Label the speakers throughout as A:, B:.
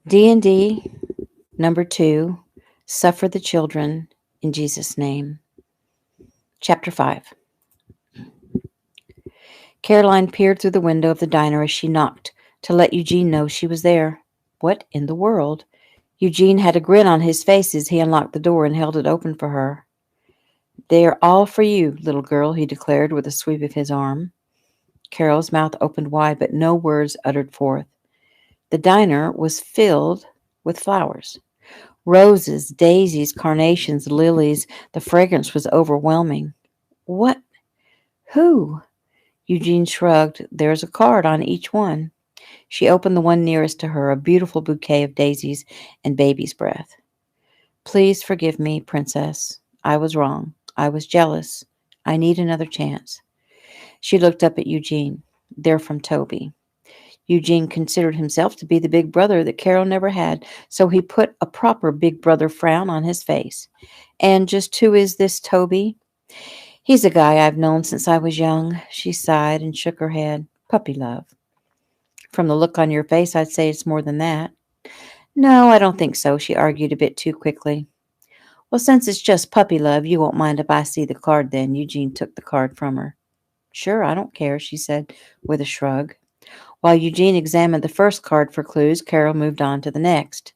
A: D&D number 2, Suffer the Children in Jesus' Name. Chapter 5. Caroline peered through the window of the diner as she knocked to let Eugene know she was there. What in the world? Eugene had a grin on his face as he unlocked the door and held it open for her. "They're all for you, little girl," he declared with a sweep of his arm. Carol's mouth opened wide, but no words uttered forth. The diner was filled with flowers. Roses, daisies, carnations, lilies. The fragrance was overwhelming. "What? Who?" Eugene shrugged. "There's a card on each one." She opened the one nearest to her, a beautiful bouquet of daisies and baby's breath. "Please forgive me, Princess. I was wrong. I was jealous. I need another chance." She looked up at Eugene. "They're from Toby." Eugene considered himself to be the big brother that Carol never had, so he put a proper big brother frown on his face. "And just who is this Toby?" "He's a guy I've known since I was young." She sighed and shook her head. "Puppy love." "From the look on your face, I'd say it's more than that." "No, I don't think so," she argued a bit too quickly. "Well, since it's just puppy love, you won't mind if I see the card then." Eugene took the card from her. "Sure, I don't care," she said with a shrug. While Eugene examined the first card for clues, Carol moved on to the next.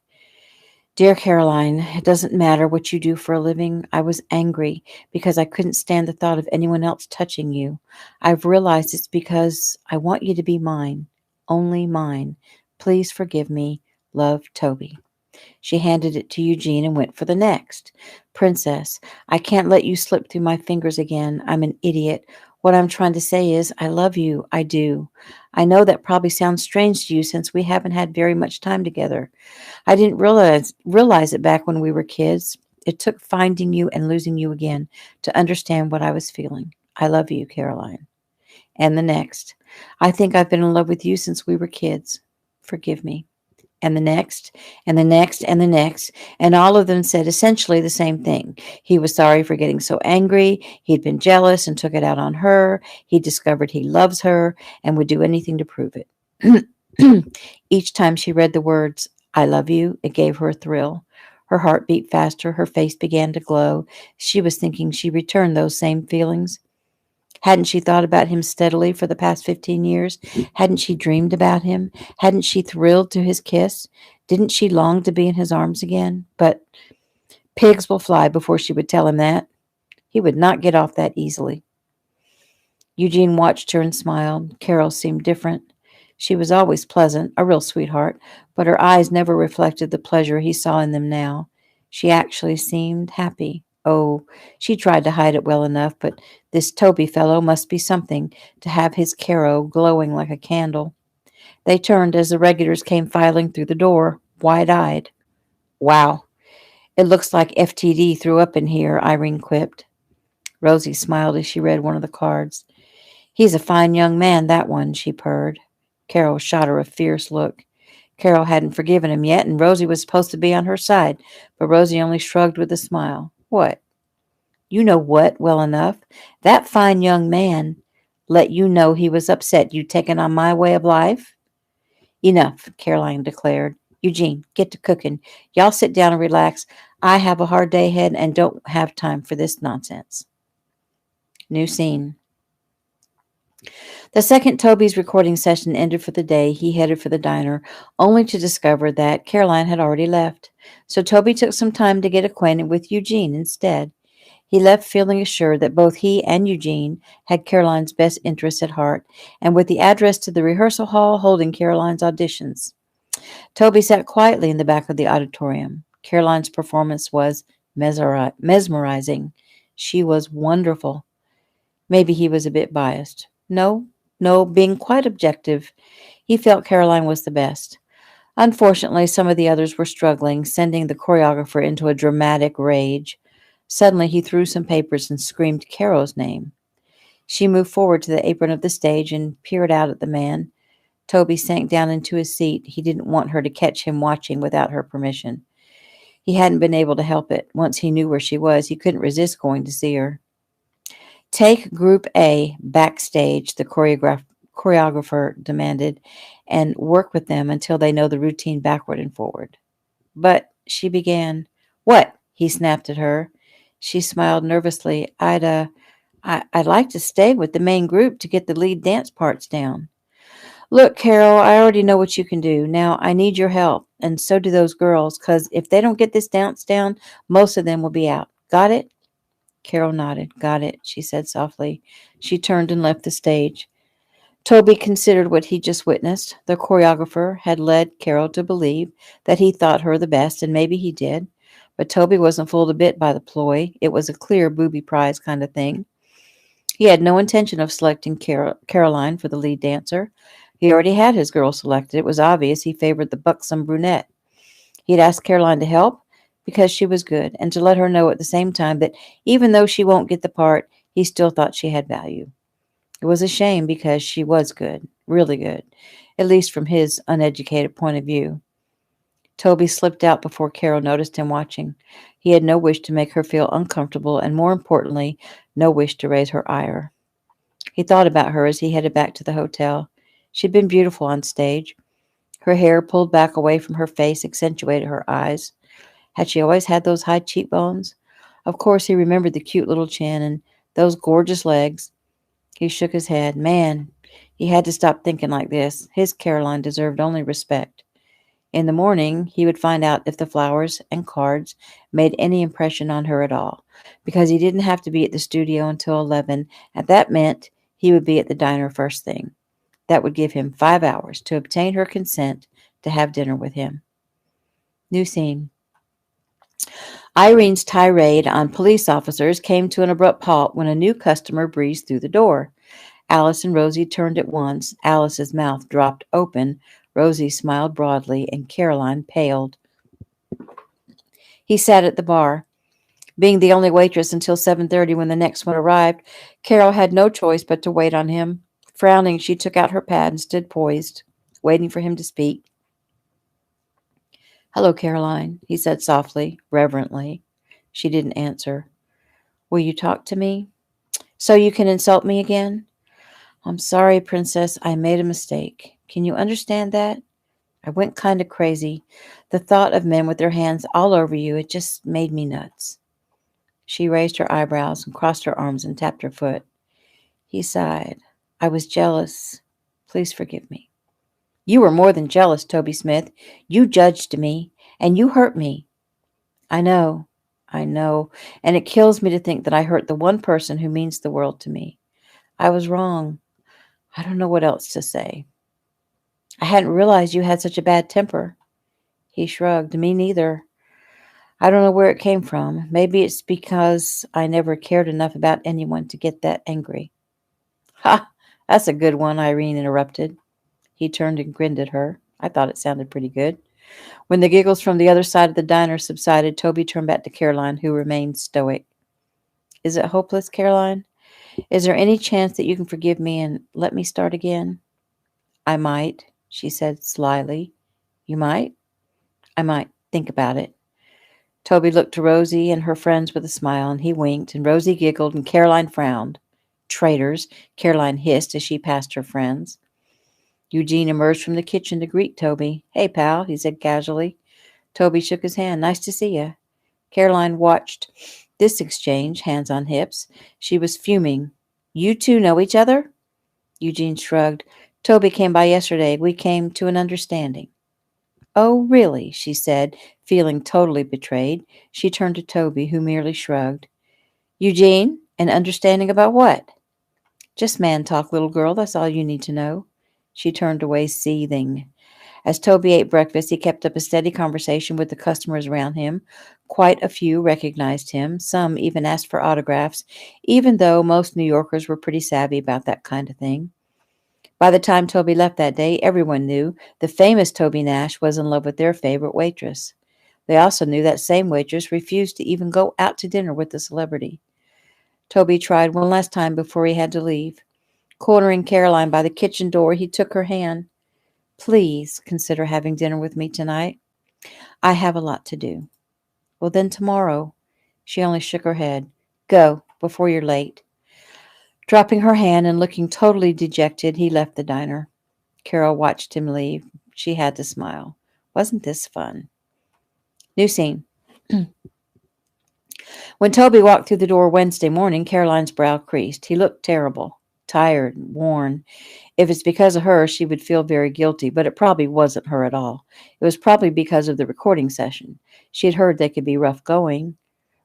A: "Dear Caroline, it doesn't matter what you do for a living. I was angry because I couldn't stand the thought of anyone else touching you. I've realized it's because I want you to be mine, only mine. Please forgive me. Love, Toby." She handed it to Eugene and went for the next. "Princess, I can't let you slip through my fingers again. I'm an idiot. What I'm trying to say is, I love you. I do. I know that probably sounds strange to you since we haven't had very much time together. I didn't realize it back when we were kids. It took finding you and losing you again to understand what I was feeling. I love you, Caroline." And the next. "I think I've been in love with you since we were kids. Forgive me." And the next, and the next, and the next, and all of them said essentially the same thing. He was sorry for getting so angry. He'd been jealous and took it out on her. He discovered he loves her and would do anything to prove it. Each time she read the words, "I love you," it gave her a thrill. Her heart beat faster. Her face began to glow. She was thinking she returned those same feelings. Hadn't she thought about him steadily for the past 15 years? Hadn't she dreamed about him? Hadn't she thrilled to his kiss? Didn't she long to be in his arms again? But pigs will fly before she would tell him that. He would not get off that easily. Eugene watched her and smiled. Carol seemed different. She was always pleasant, a real sweetheart, but her eyes never reflected the pleasure he saw in them now. She actually seemed happy. Oh, she tried to hide it well enough, but this Toby fellow must be something, to have his Caro glowing like a candle. They turned as the regulars came filing through the door, wide-eyed. "Wow, it looks like FTD threw up in here," Irene quipped. Rosie smiled as she read one of the cards. "He's a fine young man, that one," she purred. Carol shot her a fierce look. Carol hadn't forgiven him yet, and Rosie was supposed to be on her side, but Rosie only shrugged with a smile. "What?" "You know what, well enough. That fine young man let you know he was upset you'd taken on my way of life?" "Enough," Caroline declared. "Eugene, get to cooking. Y'all sit down and relax. I have a hard day ahead and don't have time for this nonsense." New scene. The second Toby's recording session ended for the day, he headed for the diner, only to discover that Caroline had already left. So Toby took some time to get acquainted with Eugene instead. He left feeling assured that both he and Eugene had Caroline's best interests at heart, and with the address to the rehearsal hall holding Caroline's auditions. Toby sat quietly in the back of the auditorium. Caroline's performance was mesmerizing. She was wonderful. Maybe he was a bit biased. No, being quite objective, he felt Caroline was the best. Unfortunately, some of the others were struggling, sending the choreographer into a dramatic rage. Suddenly, he threw some papers and screamed Carol's name. She moved forward to the apron of the stage and peered out at the man. Toby sank down into his seat. He didn't want her to catch him watching without her permission. He hadn't been able to help it. Once he knew where she was, he couldn't resist going to see her. "Take Group A backstage," the choreographer demanded, and work with them until they know the routine backward and forward. But she began. What? He snapped at her. She smiled nervously. I'd like to stay with the main group to get the lead dance parts down. Look, Carol, I already know what you can do. Now I need your help, and so do those girls, 'cause if they don't get this dance down, most of them will be out. Got it? Carol nodded. Got it, she said softly. She turned and left the stage. Toby considered what he just witnessed. The choreographer had led Carol to believe that he thought her the best, and maybe he did. But Toby wasn't fooled a bit by the ploy. It was a clear booby prize kind of thing. He had no intention of selecting Caroline for the lead dancer. He already had his girl selected. It was obvious he favored the buxom brunette. He'd asked Caroline to help because she was good, and to let her know at the same time that even though she won't get the part, he still thought she had value. It was a shame because she was good, really good, at least from his uneducated point of view. Toby slipped out before Carol noticed him watching. He had no wish to make her feel uncomfortable, and more importantly, no wish to raise her ire. He thought about her as he headed back to the hotel. She'd been beautiful on stage. Her hair pulled back away from her face accentuated her eyes. Had she always had those high cheekbones? Of course, he remembered the cute little chin and those gorgeous legs. He shook his head. Man, he had to stop thinking like this. His Caroline deserved only respect. In the morning, he would find out if the flowers and cards made any impression on her at all, because he didn't have to be at the studio until 11, and that meant he would be at the diner first thing. That would give him 5 hours to obtain her consent to have dinner with him. New scene. Irene's tirade on police officers came to an abrupt halt when a new customer breezed through the door. Alice and Rosie turned at once. Alice's mouth dropped open. Rosie smiled broadly, and Caroline paled. He sat at the bar. Being the only waitress until 7:30 when the next one arrived, Carol had no choice but to wait on him. Frowning, she took out her pad and stood poised, waiting for him to speak. Hello, Caroline, he said softly, reverently. She didn't answer. Will you talk to me? So you can insult me again? I'm sorry, Princess, I made a mistake. Can you understand that? I went kind of crazy. The thought of men with their hands all over you, it just made me nuts. She raised her eyebrows and crossed her arms and tapped her foot. He sighed. I was jealous. Please forgive me. You were more than jealous, Toby Smith. You judged me, and you hurt me. I know, and it kills me to think that I hurt the one person who means the world to me. I was wrong. I don't know what else to say. I hadn't realized you had such a bad temper. He shrugged. Me neither. I don't know where it came from. Maybe it's because I never cared enough about anyone to get that angry. Ha! That's a good one, Irene interrupted. He turned and grinned at her. I thought it sounded pretty good. When the giggles from the other side of the diner subsided, Toby turned back to Caroline, who remained stoic. Is it hopeless, Caroline? Is there any chance that you can forgive me and let me start again? I might, she said slyly. You might? I might think about it. Toby looked to Rosie and her friends with a smile, and he winked, and Rosie giggled, and Caroline frowned. Traitors, Caroline hissed as she passed her friends. Eugene emerged from the kitchen to greet Toby. Hey, pal, he said casually. Toby shook his hand. Nice to see you. Caroline watched this exchange, hands on hips. She was fuming. You two know each other? Eugene shrugged. Toby came by yesterday. We came to an understanding. Oh, really? She said, feeling totally betrayed. She turned to Toby, who merely shrugged. Eugene, an understanding about what? Just man talk, little girl. That's all you need to know. She turned away, seething. As Toby ate breakfast, he kept up a steady conversation with the customers around him. Quite a few recognized him. Some even asked for autographs, even though most New Yorkers were pretty savvy about that kind of thing. By the time Toby left that day, everyone knew the famous Toby Nash was in love with their favorite waitress. They also knew that same waitress refused to even go out to dinner with the celebrity. Toby tried one last time before he had to leave. Cornering Caroline by the kitchen door, he took her hand. Please consider having dinner with me tonight. I have a lot to do. Well, then tomorrow. She only shook her head. Go, before you're late. Dropping her hand and looking totally dejected, he left the diner. Carol watched him leave. She had to smile. Wasn't this fun? New scene. When Toby walked through the door Wednesday morning, Caroline's brow creased. He looked terrible, tired, worn. If it's because of her, she would feel very guilty, but it probably wasn't her at all. It was probably because of the recording session. She had heard they could be rough going.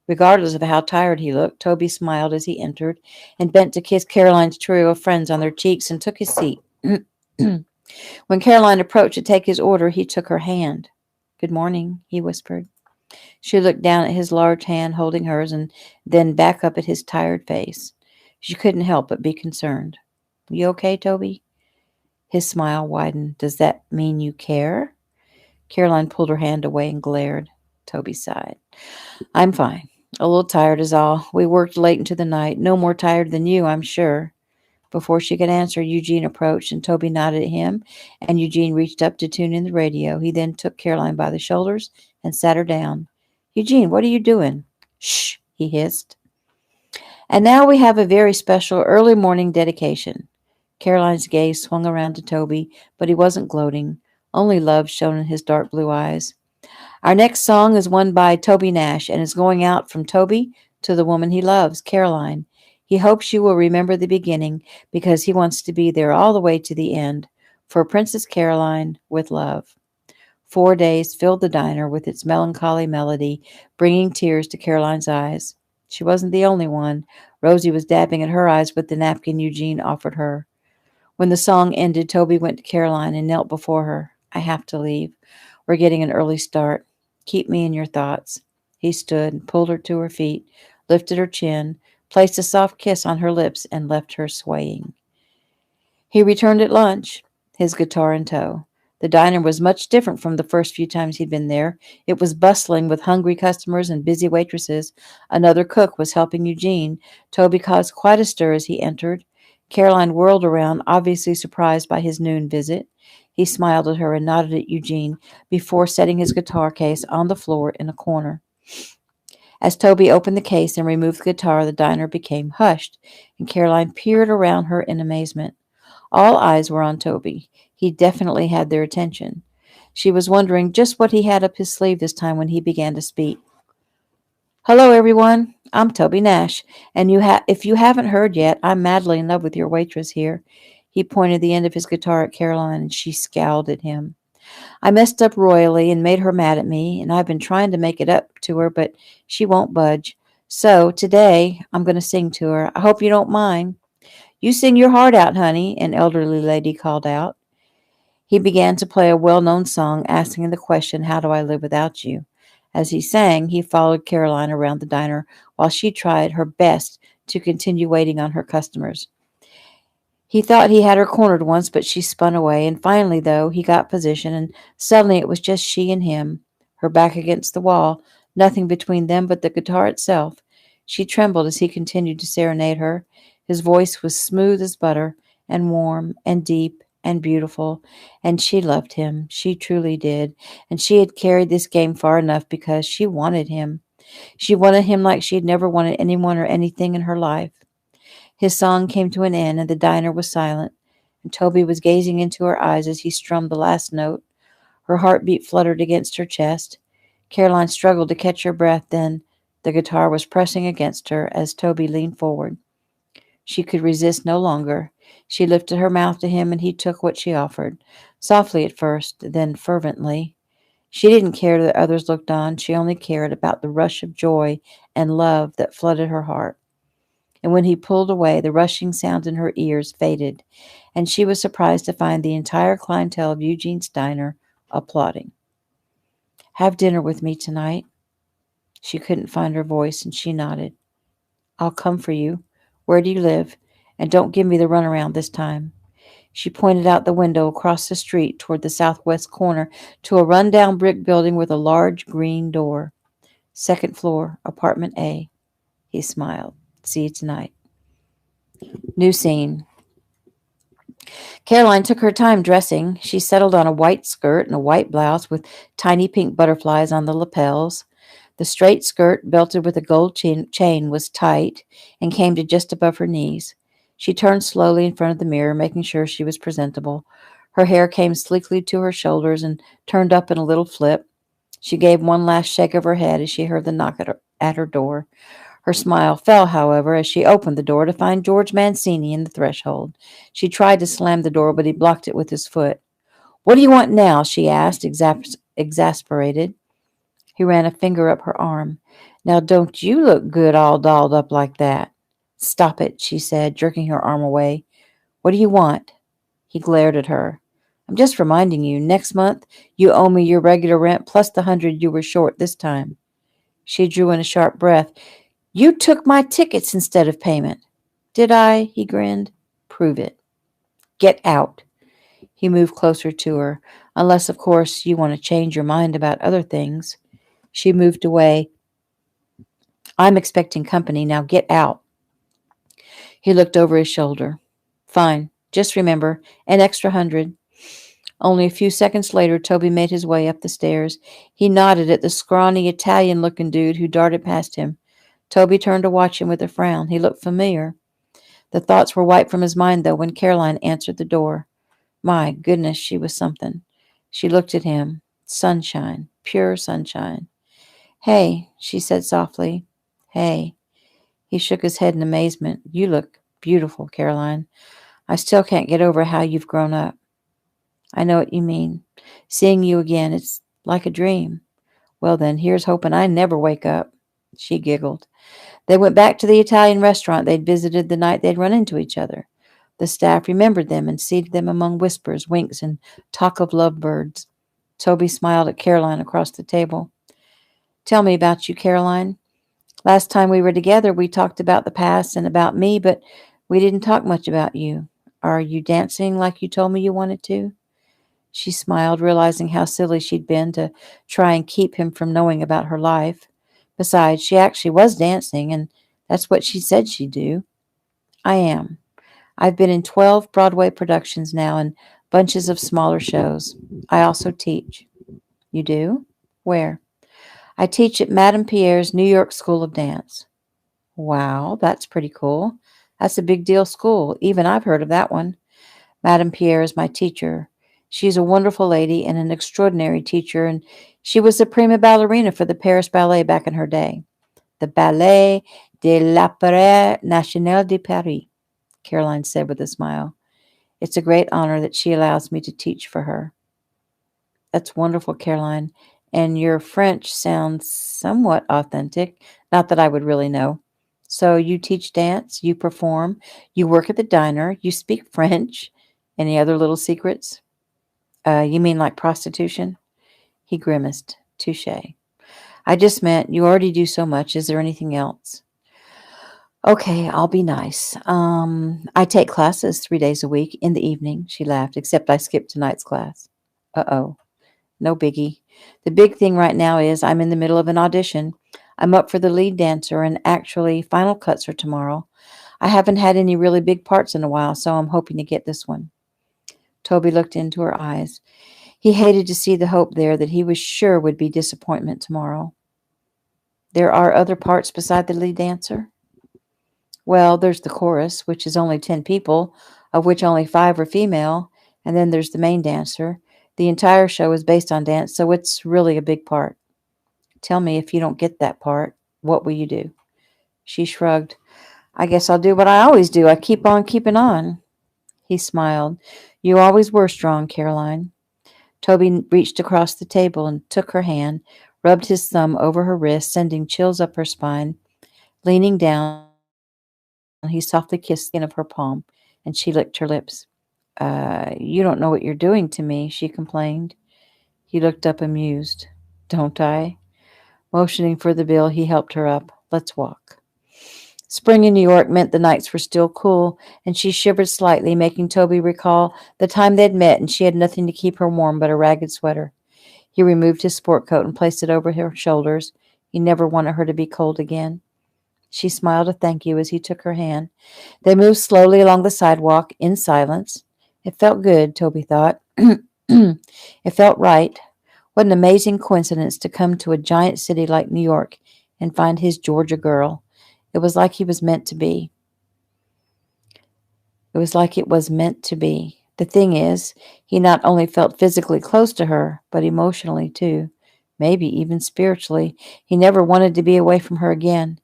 A: Regardless of how tired he looked, Toby smiled as he entered and bent to kiss Caroline's trio of friends on their cheeks and took his seat. When Caroline approached to take his order, he took her hand. "Good morning," he whispered. She looked down at his large hand holding hers and then back up at his tired face. She couldn't help but be concerned. "You okay, Toby?" His smile widened. "Does that mean you care?" Caroline pulled her hand away and glared. Toby sighed. "I'm fine. A little tired is all. We worked late into the night. No more tired than you, I'm sure." Before she could answer, Eugene approached, and Toby nodded at him, and Eugene reached up to tune in the radio. He then took Caroline by the shoulders and sat her down. "Eugene, what are you doing?" "Shh," he hissed. "And now we have a very special early morning dedication." Caroline's gaze swung around to Toby, but he wasn't gloating. Only love shone in his dark blue eyes. "Our next song is one by Toby Nash, and is going out from Toby to the woman he loves, Caroline. He hopes you will remember the beginning, because he wants to be there all the way to the end. For Princess Caroline, with love." 4 days filled the diner with its melancholy melody, bringing tears to Caroline's eyes. She wasn't the only one. Rosie was dabbing at her eyes with the napkin Eugene offered her. When the song ended, Toby went to Caroline and knelt before her. "I have to leave. We're getting an early start. Keep me in your thoughts." He stood, pulled her to her feet, lifted her chin, placed a soft kiss on her lips, and left her swaying. He returned at lunch, his guitar in tow. The diner was much different from the first few times he'd been there. It was bustling with hungry customers and busy waitresses. Another cook was helping Eugene. Toby caused quite a stir as he entered. Caroline whirled around, obviously surprised by his noon visit. He smiled at her and nodded at Eugene before setting his guitar case on the floor in a corner. As Toby opened the case and removed the guitar, the diner became hushed, and Caroline peered around her in amazement. All eyes were on Toby. He definitely had their attention. She was wondering just what he had up his sleeve this time when he began to speak. "Hello, everyone. I'm Toby Nash, and if you haven't heard yet, I'm madly in love with your waitress here." He pointed the end of his guitar at Caroline, and she scowled at him. "I messed up royally and made her mad at me, and I've been trying to make it up to her, but she won't budge. So today I'm going to sing to her. I hope you don't mind." "You sing your heart out, honey," an elderly lady called out. He began to play a well-known song, asking the question, "How do I live without you?" As he sang, he followed Caroline around the diner while she tried her best to continue waiting on her customers. He thought he had her cornered once, but she spun away, and finally, though, he got position, and suddenly it was just she and him, her back against the wall, nothing between them but the guitar itself. She trembled as he continued to serenade her. His voice was smooth as butter, and warm, and deep, and beautiful, and she loved him. She truly did, and she had carried this game far enough because she wanted him. She wanted him like she had never wanted anyone or anything in her life. His song came to an end, and the diner was silent, and Toby was gazing into her eyes as he strummed the last note. Her heartbeat fluttered against her chest. Caroline struggled to catch her breath, then the guitar was pressing against her as Toby leaned forward. She could resist no longer. She lifted her mouth to him, and he took what she offered, softly at first, then fervently. She didn't care that others looked on. She only cared about the rush of joy and love that flooded her heart. And when he pulled away, the rushing sound in her ears faded, and she was surprised to find the entire clientele of Eugene's diner applauding. "Have dinner with me tonight." She couldn't find her voice, and she nodded. "I'll come for you. Where do you live? And don't give me the runaround this time." She pointed out the window across the street toward the southwest corner to a run-down brick building with a large green door. "Second floor, apartment A." He smiled. "See you tonight." New scene. Caroline took her time dressing. She settled on a white skirt and a white blouse with tiny pink butterflies on the lapels. The straight skirt, belted with a gold chain, was tight and came to just above her knees. She turned slowly in front of the mirror, making sure she was presentable. Her hair came sleekly to her shoulders and turned up in a little flip. She gave one last shake of her head as she heard the knock at her door. Her smile fell, however, as she opened the door to find George Mancini in the threshold. She tried to slam the door, but he blocked it with his foot. "What do you want now?" she asked, exasperated. He ran a finger up her arm. "Now don't you look good all dolled up like that." "Stop it," she said, jerking her arm away. "What do you want?" He glared at her. "I'm just reminding you, next month you owe me your regular rent plus the 100 you were short this time." She drew in a sharp breath. "You took my tickets instead of payment." "Did I?" He grinned. "Prove it." "Get out." He moved closer to her. "Unless, of course, you want to change your mind about other things." She moved away. "I'm expecting company. Now get out." He looked over his shoulder. "Fine. Just remember, an extra 100. Only a few seconds later, Toby made his way up the stairs. He nodded at the scrawny Italian-looking dude who darted past him. Toby turned to watch him with a frown. He looked familiar. The thoughts were wiped from his mind, though, when Caroline answered the door. My goodness, she was something. She looked at him. Sunshine. Pure sunshine. "Hey," she said softly. "Hey." He shook his head in amazement. "You look beautiful, Caroline. I still can't get over how you've grown up." "I know what you mean. Seeing you again, it's like a dream." "Well, then, here's hoping I never wake up." She giggled. They went back to the Italian restaurant they'd visited the night they'd run into each other. The staff remembered them and seated them among whispers, winks, and talk of lovebirds. Toby smiled at Caroline across the table. "Tell me about you, Caroline. Last time we were together, we talked about the past and about me, but we didn't talk much about you. Are you dancing like you told me you wanted to?" She smiled, realizing how silly she'd been to try and keep him from knowing about her life. Besides, she actually was dancing, and that's what she said she'd do. "I am. I've been in 12 Broadway productions now and bunches of smaller shows. I also teach." "You do? Where?" "I teach at Madame Pierre's New York School of Dance." "Wow, that's pretty cool. That's a big deal school. Even I've heard of that one." "Madame Pierre is my teacher. She's a wonderful lady and an extraordinary teacher, and she was the prima ballerina for the Paris Ballet back in her day. The Ballet de l'Opéra National de Paris," Caroline said with a smile. "It's a great honor that she allows me to teach for her." "That's wonderful, Caroline. And your French sounds somewhat authentic. Not that I would really know. So you teach dance, you perform, you work at the diner, you speak French. Any other little secrets?" You mean like prostitution?" He grimaced. "Touche. I just meant you already do so much. Is there anything else?" "Okay, I'll be nice. I take classes 3 days a week in the evening," she laughed, "except I skipped tonight's class." Uh-oh. "No biggie. The big thing right now is I'm in the middle of an audition. I'm up for the lead dancer, and actually, final cuts are tomorrow. I haven't had any really big parts in a while, so I'm hoping to get this one." Toby looked into her eyes. He hated to see the hope there that he was sure would be disappointment tomorrow. "There are other parts beside the lead dancer?" "Well, there's the chorus, which is only 10 people, of which only 5 are female, and then there's the main dancer. The entire show is based on dance, so it's really a big part." "Tell me, if you don't get that part, what will you do?" She shrugged. "I guess I'll do what I always do. I keep on keeping on." He smiled. "You always were strong, Caroline." Toby reached across the table and took her hand, rubbed his thumb over her wrist, sending chills up her spine. Leaning down, he softly kissed the skin of her palm, and she licked her lips. You don't know what you're doing to me," she complained. He looked up amused. "Don't I?" Motioning for the bill, he helped her up. "Let's walk." Spring in New York meant the nights were still cool, and she shivered slightly, making Toby recall the time they'd met and she had nothing to keep her warm but a ragged sweater. He removed his sport coat and placed it over her shoulders. He never wanted her to be cold again. She smiled a thank you as he took her hand. They moved slowly along the sidewalk in silence. It felt good, Toby thought. It felt right. What an amazing coincidence to come to a giant city like New York and find his Georgia girl. It was like he was meant to be. It was like it was meant to be. The thing is, he not only felt physically close to her, but emotionally too, maybe even spiritually. He never wanted to be away from her again.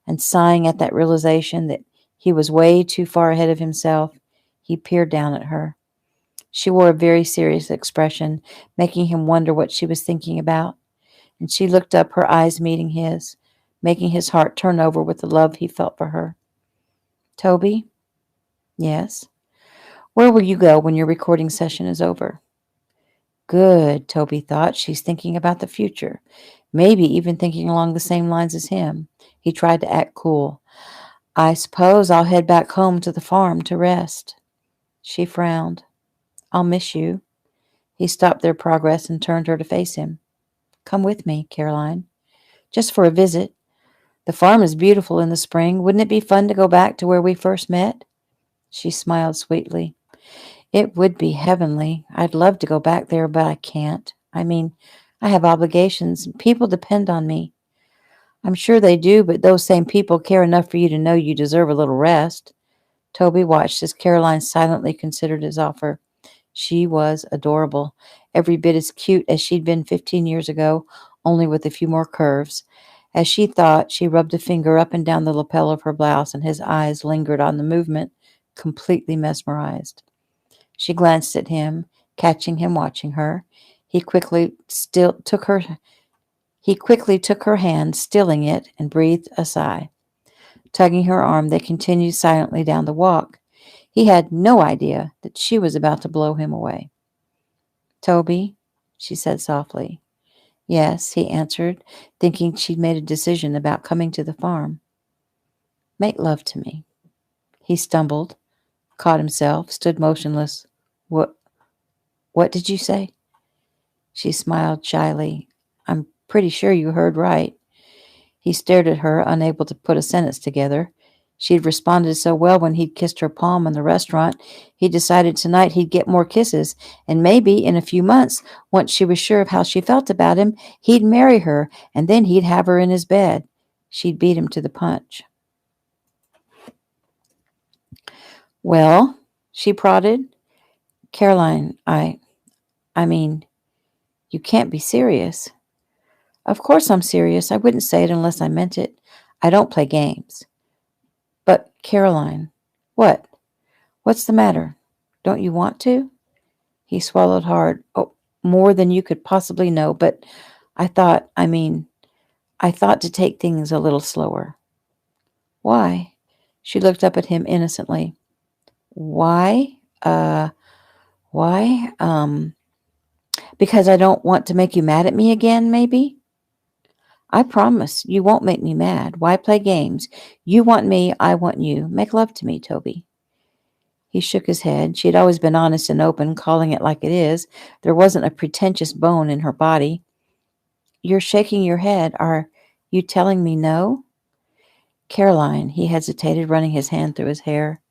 A: And sighing at that realization that he was way too far ahead of himself, he peered down at her. She wore a very serious expression, making him wonder what she was thinking about. And she looked up, her eyes meeting his, making his heart turn over with the love he felt for her. Toby? Yes. Where will you go when your recording session is over? Good, Toby thought. She's thinking about the future. Maybe even thinking along the same lines as him. He tried to act cool. I suppose I'll head back home to the farm to rest. She frowned. I'll miss you. He stopped their progress and turned her to face him. Come with me, Caroline. Just for a visit. The farm is beautiful in the spring. Wouldn't it be fun to go back to where we first met? She smiled sweetly. It would be heavenly. I'd love to go back there, but I can't. I mean, I have obligations. People depend on me. I'm sure they do, but those same people care enough for you to know you deserve a little rest. Toby watched as Caroline silently considered his offer. She was adorable, every bit as cute as she'd been 15 years ago, only with a few more curves. As she thought, she rubbed a finger up and down the lapel of her blouse, and his eyes lingered on the movement, completely mesmerized. She glanced at him, catching him watching her. He quickly took her hand, stilling it, and breathed a sigh. Tugging her arm, they continued silently down the walk. He had no idea that she was about to blow him away. Toby, she said softly. Yes, he answered, thinking she'd made a decision about coming to the farm. Make love to me. He stumbled, caught himself, stood motionless. What did you say? She smiled shyly. I'm pretty sure you heard right. He stared at her, unable to put a sentence together. She'd responded so well when he'd kissed her palm in the restaurant. He decided tonight he'd get more kisses, and maybe in a few months, once she was sure of how she felt about him, he'd marry her, and then he'd have her in his bed. She'd beat him to the punch. Well, she prodded. Caroline, I mean, you can't be serious. Of course I'm serious. I wouldn't say it unless I meant it. I don't play games. But, Caroline, what? What's the matter? Don't you want to? He swallowed hard. Oh, more than you could possibly know, but I thought to take things a little slower. Why? She looked up at him innocently. Why? Why? Because I don't want to make you mad at me again, maybe? I promise you won't make me mad. Why play games? You want me, I want you. Make love to me, Toby. He shook his head. She had always been honest and open, calling it like it is. There wasn't a pretentious bone in her body. You're shaking your head. Are you telling me no? Caroline, he hesitated, running his hand through his hair.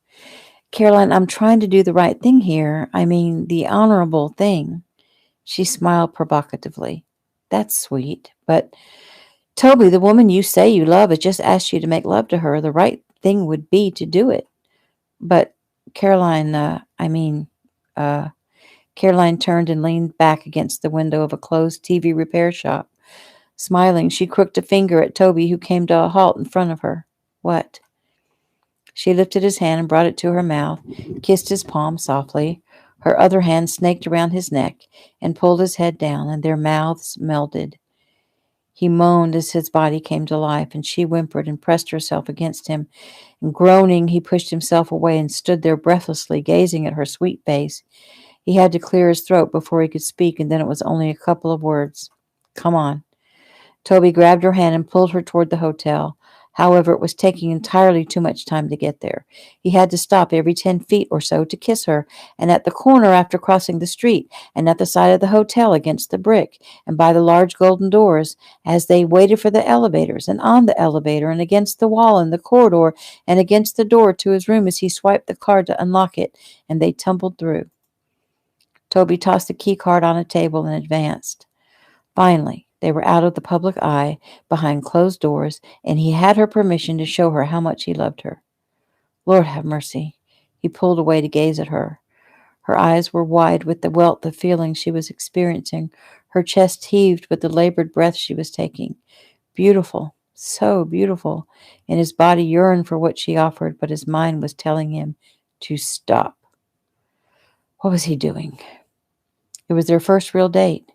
A: Caroline, I'm trying to do the right thing here. I mean, the honorable thing. She smiled provocatively. That's sweet. But, Toby, the woman you say you love has just asked you to make love to her. The right thing would be to do it. But, Caroline, Caroline turned and leaned back against the window of a closed TV repair shop. Smiling, she crooked a finger at Toby, who came to a halt in front of her. What? She lifted his hand and brought it to her mouth, kissed his palm softly. Her other hand snaked around his neck and pulled his head down, and their mouths melded. He moaned as his body came to life, and she whimpered and pressed herself against him. And groaning, he pushed himself away and stood there breathlessly, gazing at her sweet face. He had to clear his throat before he could speak, and then it was only a couple of words. Come on. Toby grabbed her hand and pulled her toward the hotel. However, it was taking entirely too much time to get there. He had to stop every 10 feet or so to kiss her, and at the corner after crossing the street, and at the side of the hotel against the brick, and by the large golden doors, as they waited for the elevators, and on the elevator, and against the wall in the corridor, and against the door to his room as he swiped the card to unlock it, and they tumbled through. Toby tossed the key card on a table and advanced. Finally, they were out of the public eye, behind closed doors, and he had her permission to show her how much he loved her. Lord have mercy. He pulled away to gaze at her. Her eyes were wide with the wealth of feelings she was experiencing. Her chest heaved with the labored breath she was taking. Beautiful, so beautiful, and his body yearned for what she offered, but his mind was telling him to stop. What was he doing? It was their first real date.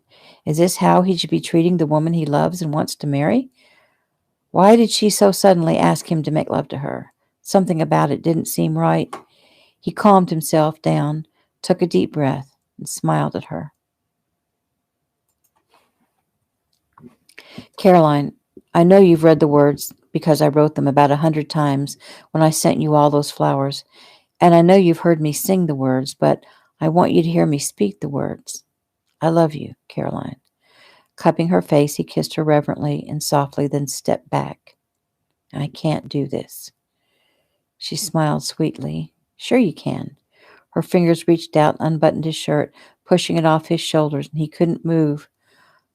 A: Is this how he should be treating the woman he loves and wants to marry? Why did she so suddenly ask him to make love to her? Something about it didn't seem right. He calmed himself down, took a deep breath, and smiled at her. Caroline, I know you've read the words because I wrote them about 100 times when I sent you all those flowers, and I know you've heard me sing the words, but I want you to hear me speak the words. I love you, Caroline. Cupping her face, he kissed her reverently and softly, then stepped back. I can't do this. She smiled sweetly. Sure you can. Her fingers reached out, unbuttoned his shirt, pushing it off his shoulders, and he couldn't move.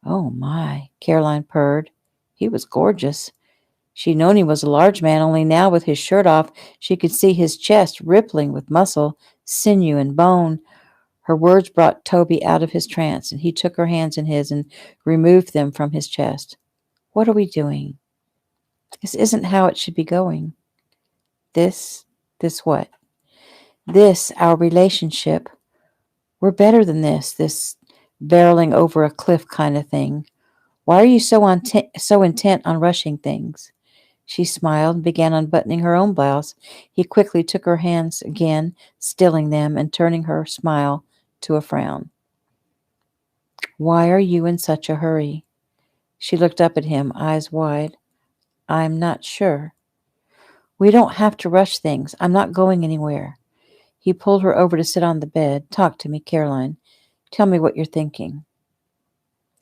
A: Oh, my, Caroline purred. He was gorgeous. She'd known he was a large man, only now with his shirt off, she could see his chest rippling with muscle, sinew, and bone. Her words brought Toby out of his trance, and he took her hands in his and removed them from his chest. What are we doing? This isn't how it should be going. This what? This, our relationship. We're better than this barreling over a cliff kind of thing. Why are you so intent on rushing things? She smiled and began unbuttoning her own blouse. He quickly took her hands again, stilling them and turning her smile to a frown. Why are you in such a hurry? She looked up at him, eyes wide. I'm not sure. We don't have to rush things. I'm not going anywhere. He pulled her over to sit on the bed. Talk to me, Caroline. Tell me what you're thinking.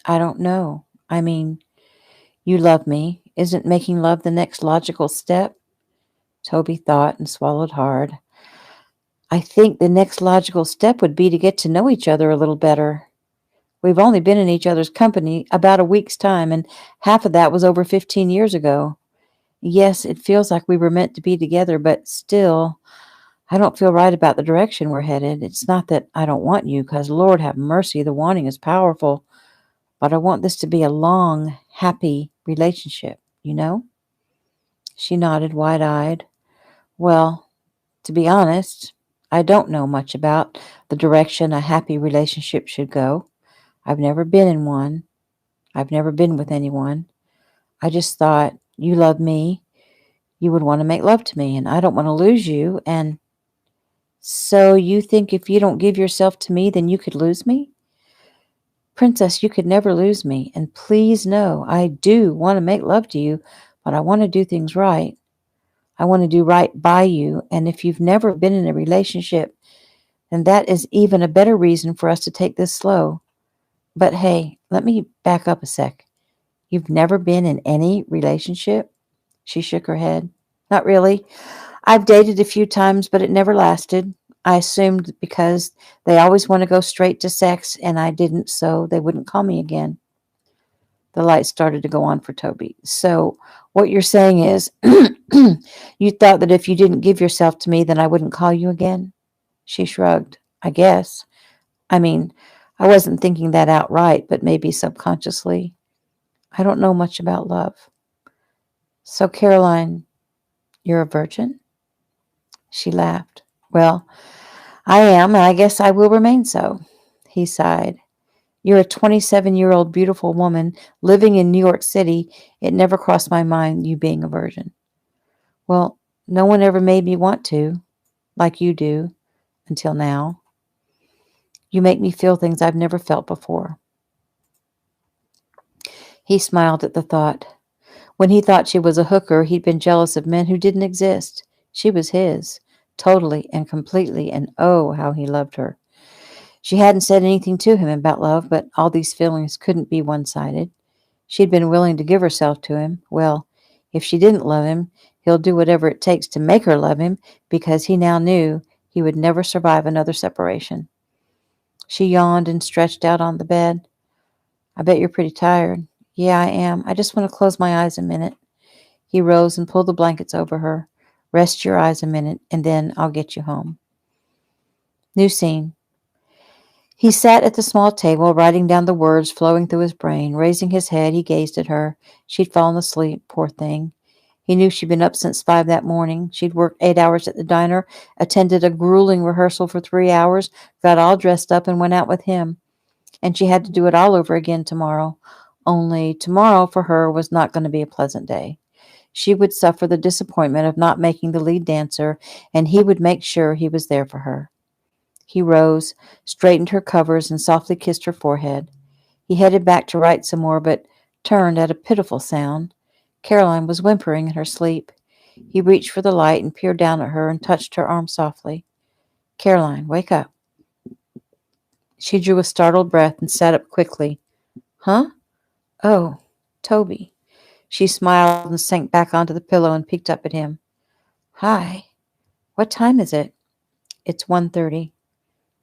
A: I don't know. I mean, you love me. Isn't making love the next logical step? Toby thought and swallowed hard. I think the next logical step would be to get to know each other a little better. We've only been in each other's company about a week's time, and half of that was over 15 years ago. Yes, it feels like we were meant to be together, but still, I don't feel right about the direction we're headed. It's not that I don't want you, because Lord have mercy, the wanting is powerful, but I want this to be a long, happy relationship, you know? She nodded, wide-eyed. Well, to be honest, I don't know much about the direction a happy relationship should go. I've never been in one. I've never been with anyone. I just thought, you love me, you would want to make love to me, and I don't want to lose you, and so you think if you don't give yourself to me, then you could lose me? Princess, you could never lose me, and please know, I do want to make love to you, but I want to do things right. I want to do right by you, and if you've never been in a relationship, then that is even a better reason for us to take this slow. But hey, let me back up a sec. You've never been in any relationship? She shook her head. Not really. I've dated a few times, but it never lasted. I assumed because they always want to go straight to sex, and I didn't, so they wouldn't call me again. The lights started to go on for Toby. So what you're saying is you thought that if you didn't give yourself to me, then I wouldn't call you again? She shrugged. I guess. I mean, I wasn't thinking that outright, but maybe subconsciously. I don't know much about love. So, Caroline, you're a virgin? She laughed. Well, I am, and I guess I will remain so. He sighed. You're a 27-year-old beautiful woman living in New York City. It never crossed my mind, you being a virgin. Well, no one ever made me want to, like you do, until now. You make me feel things I've never felt before. He smiled at the thought. When he thought she was a hooker, he'd been jealous of men who didn't exist. She was his, totally and completely, and oh, how he loved her. She hadn't said anything to him about love, but all these feelings couldn't be one-sided. She'd been willing to give herself to him. Well, if she didn't love him, he'll do whatever it takes to make her love him, because he now knew he would never survive another separation. She yawned and stretched out on the bed. I bet you're pretty tired. Yeah, I am. I just want to close my eyes a minute. He rose and pulled the blankets over her. Rest your eyes a minute, and then I'll get you home. New scene. He sat at the small table, writing down the words flowing through his brain. Raising his head, he gazed at her. She'd fallen asleep, poor thing. He knew she'd been up since 5 that morning. She'd worked 8 hours at the diner, attended a grueling rehearsal for 3 hours, got all dressed up, and went out with him. And she had to do it all over again tomorrow. Only tomorrow for her was not going to be a pleasant day. She would suffer the disappointment of not making the lead dancer, and he would make sure he was there for her. He rose, straightened her covers, and softly kissed her forehead. He headed back to write some more, but turned at a pitiful sound. Caroline was whimpering in her sleep. He reached for the light and peered down at her and touched her arm softly. Caroline, wake up. She drew a startled breath and sat up quickly. Huh? Oh, Toby. She smiled and sank back onto the pillow and peeked up at him. Hi. What time is it? It's 1:30.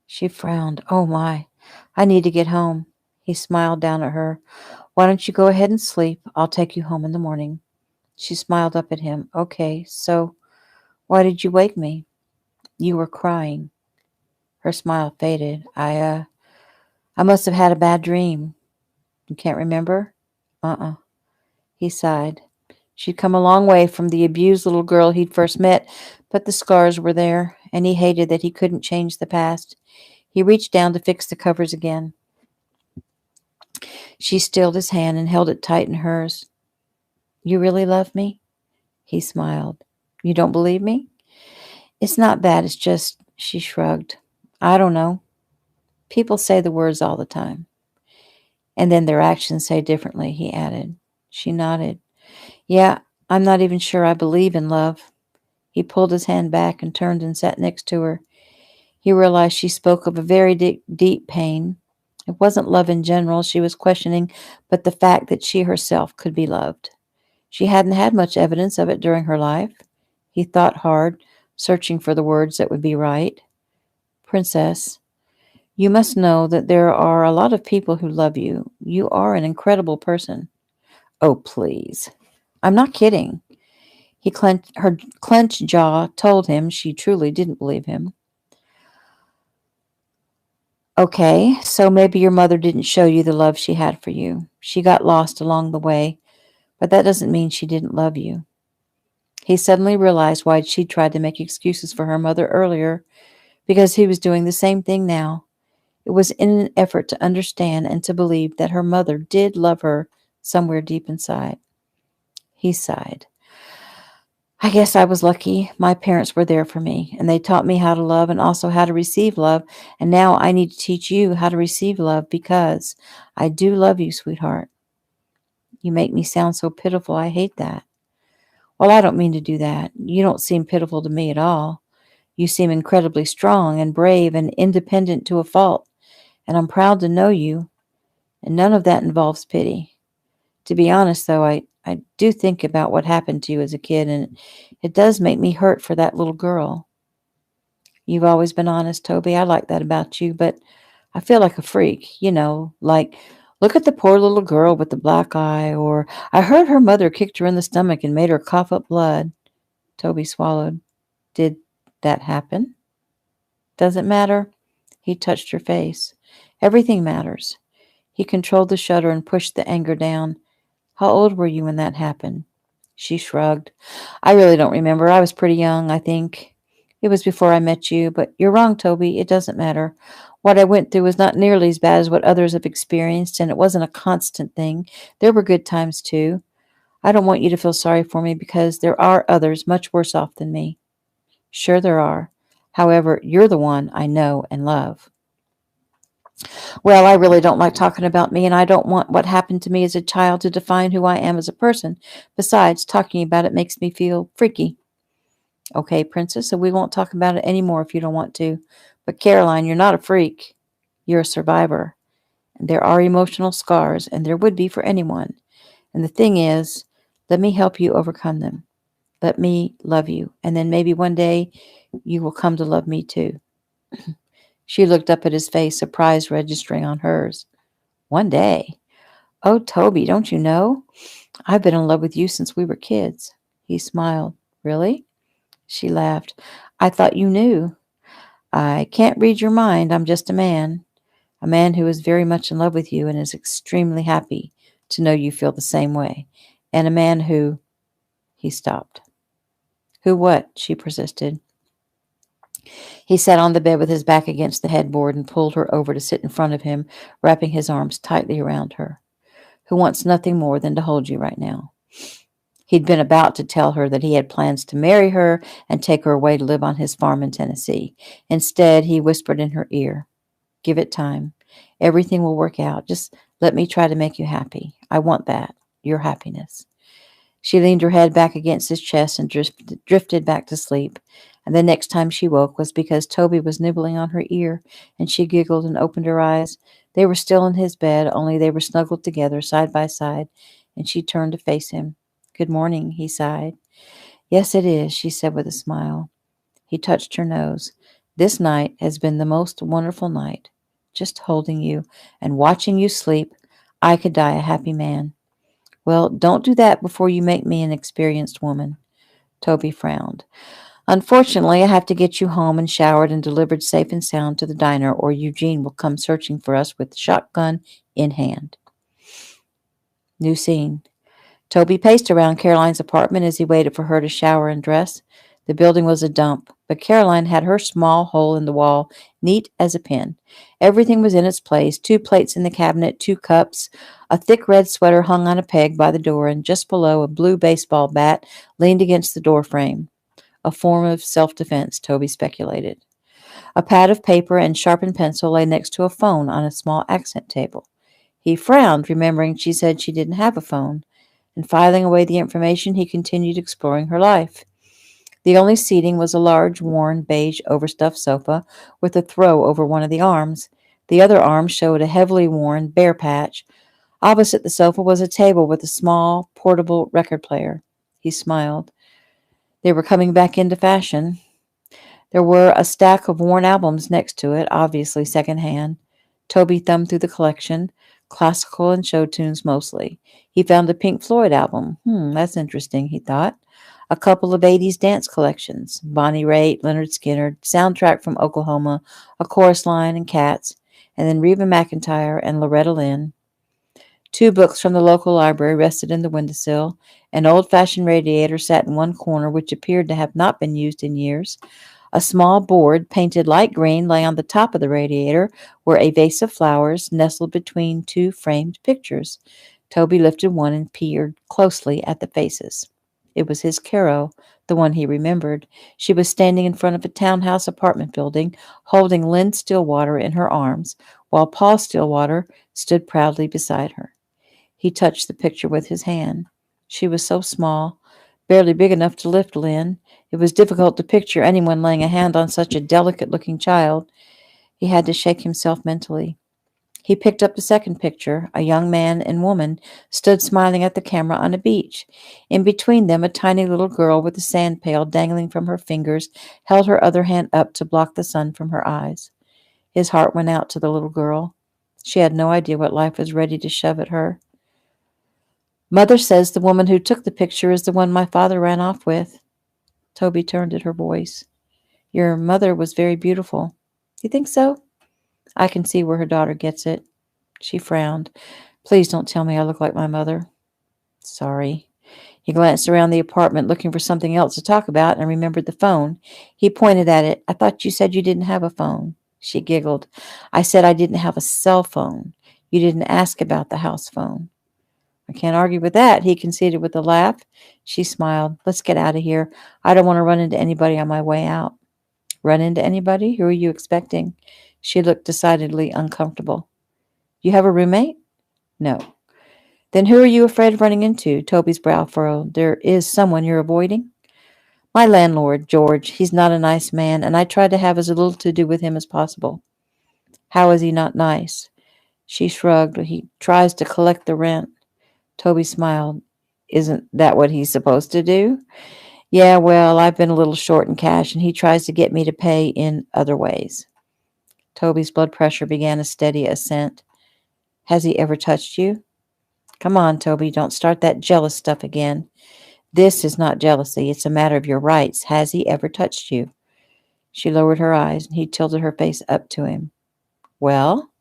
A: She frowned. Oh, my. I need to get home. He smiled down at her. Why don't you go ahead and sleep? I'll take you home in the morning. She smiled up at him. Okay, so why did you wake me? You were crying. Her smile faded. I must have had a bad dream. You can't remember? Uh-uh. He sighed. She'd come a long way from the abused little girl he'd first met, but the scars were there, and he hated that he couldn't change the past. He reached down to fix the covers again. She stilled his hand and held it tight in hers. You really love me? He smiled. You don't believe me? It's not that, it's just, she shrugged. I don't know. People say the words all the time. And then their actions say differently, he added. She nodded. Yeah, I'm not even sure I believe in love. He pulled his hand back and turned and sat next to her. He realized she spoke of a very deep pain. It wasn't love in general she was questioning, but the fact that she herself could be loved. She hadn't had much evidence of it during her life. He thought hard, searching for the words that would be right. Princess, you must know that there are a lot of people who love you. You are an incredible person. Oh, please. I'm not kidding. Her clenched jaw told him she truly didn't believe him. Okay, so maybe your mother didn't show you the love she had for you. She got lost along the way, but that doesn't mean she didn't love you. He suddenly realized why she'd tried to make excuses for her mother earlier, because he was doing the same thing now. It was in an effort to understand and to believe that her mother did love her somewhere deep inside. He sighed. I guess I was lucky. My parents were there for me, and they taught me how to love and also how to receive love, and now I need to teach you how to receive love because I do love you, sweetheart. You make me sound so pitiful. I hate that. Well, I don't mean to do that. You don't seem pitiful to me at all. You seem incredibly strong and brave and independent to a fault, and I'm proud to know you, and none of that involves pity. To be honest, though, I do think about what happened to you as a kid, and it does make me hurt for that little girl. You've always been honest, Toby. I like that about you, but I feel like a freak, like, look at the poor little girl with the black eye, or I heard her mother kicked her in the stomach and made her cough up blood. Toby swallowed. Did that happen? Doesn't matter. He touched her face. Everything matters. He controlled the shudder and pushed the anger down. How old were you when that happened? She shrugged. I really don't remember. I was pretty young, I think. It was before I met you, but you're wrong, Toby. It doesn't matter. What I went through was not nearly as bad as what others have experienced, and it wasn't a constant thing. There were good times, too. I don't want you to feel sorry for me because there are others much worse off than me. Sure there are. However, you're the one I know and love. Well, I really don't like talking about me, and I don't want what happened to me as a child to define who I am as a person. Besides, talking about it makes me feel freaky. Okay, Princess, so we won't talk about it anymore if you don't want to. But Caroline, you're not a freak. You're a survivor. And there are emotional scars, and there would be for anyone. And the thing is, let me help you overcome them. Let me love you, and then maybe one day you will come to love me too. She looked up at his face, surprise registering on hers. One day? Oh, Toby, don't you know? I've been in love with you since we were kids. He smiled. Really? She laughed. I thought you knew. I can't read your mind. I'm just a man who is very much in love with you and is extremely happy to know you feel the same way, and a man who—" He stopped. Who what? She persisted. He sat on the bed with his back against the headboard and pulled her over to sit in front of him, wrapping his arms tightly around her. Who wants nothing more than to hold you right now. He'd been about to tell her that he had plans to marry her and take her away to live on his farm in Tennessee. Instead, he whispered in her ear, "Give it time. Everything will work out. Just let me try to make you happy. I want that, your happiness." She leaned her head back against his chest and drifted back to sleep. And the next time she woke was because Toby was nibbling on her ear, and she giggled and opened her eyes. They were still in his bed, only they were snuggled together, side by side, and she turned to face him. "Good morning," he sighed. "Yes, it is," she said with a smile. He touched her nose. "This night has been the most wonderful night. Just holding you and watching you sleep. I could die a happy man." "Well, don't do that before you make me an experienced woman." Toby frowned. "Unfortunately, I have to get you home and showered and delivered safe and sound to the diner, or Eugene will come searching for us with shotgun in hand." New scene. Toby paced around Caroline's apartment as he waited for her to shower and dress. The building was a dump, but Caroline had her small hole in the wall neat as a pin. Everything was in its place: 2 plates in the cabinet, 2 cups, a thick red sweater hung on a peg by the door, and just below a blue baseball bat leaned against the door frame. A form of self-defense, Toby speculated. A pad of paper and sharpened pencil lay next to a phone on a small accent table. He frowned, remembering she said she didn't have a phone, and filing away the information, he continued exploring her life. The only seating was a large, worn, beige, overstuffed sofa with a throw over one of the arms. The other arm showed a heavily worn, bare patch. Opposite the sofa was a table with a small, portable record player. He smiled. They were coming back into fashion. There were a stack of worn albums next to it, obviously second-hand. Toby thumbed through the collection, classical and show tunes mostly. He found a Pink Floyd album. That's interesting, he thought. A couple of 80s dance collections. Bonnie Raitt, Leonard Skinner, Soundtrack from Oklahoma, A Chorus Line, and Cats, and then Reba McEntire and Loretta Lynn. 2 books from the local library rested in the windowsill. An old-fashioned radiator sat in one corner, which appeared to have not been used in years. A small board, painted light green, lay on the top of the radiator, where a vase of flowers nestled between 2 framed pictures. Toby lifted one and peered closely at the faces. It was his Caro, the one he remembered. She was standing in front of a townhouse apartment building, holding Lynn Stillwater in her arms, while Paul Stillwater stood proudly beside her. He touched the picture with his hand. She was so small, barely big enough to lift Lynn. It was difficult to picture anyone laying a hand on such a delicate-looking child. He had to shake himself mentally. He picked up the second picture. A young man and woman stood smiling at the camera on a beach. In between them, a tiny little girl with a sand pail dangling from her fingers held her other hand up to block the sun from her eyes. His heart went out to the little girl. She had no idea what life was ready to shove at her. "Mother says the woman who took the picture is the one my father ran off with." Toby turned at her voice. "Your mother was very beautiful." "You think so?" I can see where her daughter gets it. She frowned. "Please don't tell me I look like my mother." "Sorry." He glanced around the apartment looking for something else to talk about and remembered the phone. He pointed at it. "I thought you said you didn't have a phone." She giggled. "I said I didn't have a cell phone. You didn't ask about the house phone." "I can't argue with that," he conceded with a laugh. She smiled. "Let's get out of here. I don't want to run into anybody on my way out." "Run into anybody? Who are you expecting?" She looked decidedly uncomfortable. "You have a roommate?" "No." "Then who are you afraid of running into?" Toby's brow furrowed. "There is someone you're avoiding?" "My landlord, George. He's not a nice man, and I try to have as little to do with him as possible." "How is he not nice?" She shrugged. "He tries to collect the rent." Toby smiled. "Isn't that what he's supposed to do?" "Yeah, well, I've been a little short in cash, and he tries to get me to pay in other ways." Toby's blood pressure began a steady ascent. "Has he ever touched you?" "Come on, Toby, don't start that jealous stuff again." "This is not jealousy. It's a matter of your rights. Has he ever touched you?" She lowered her eyes, and he tilted her face up to him. Well?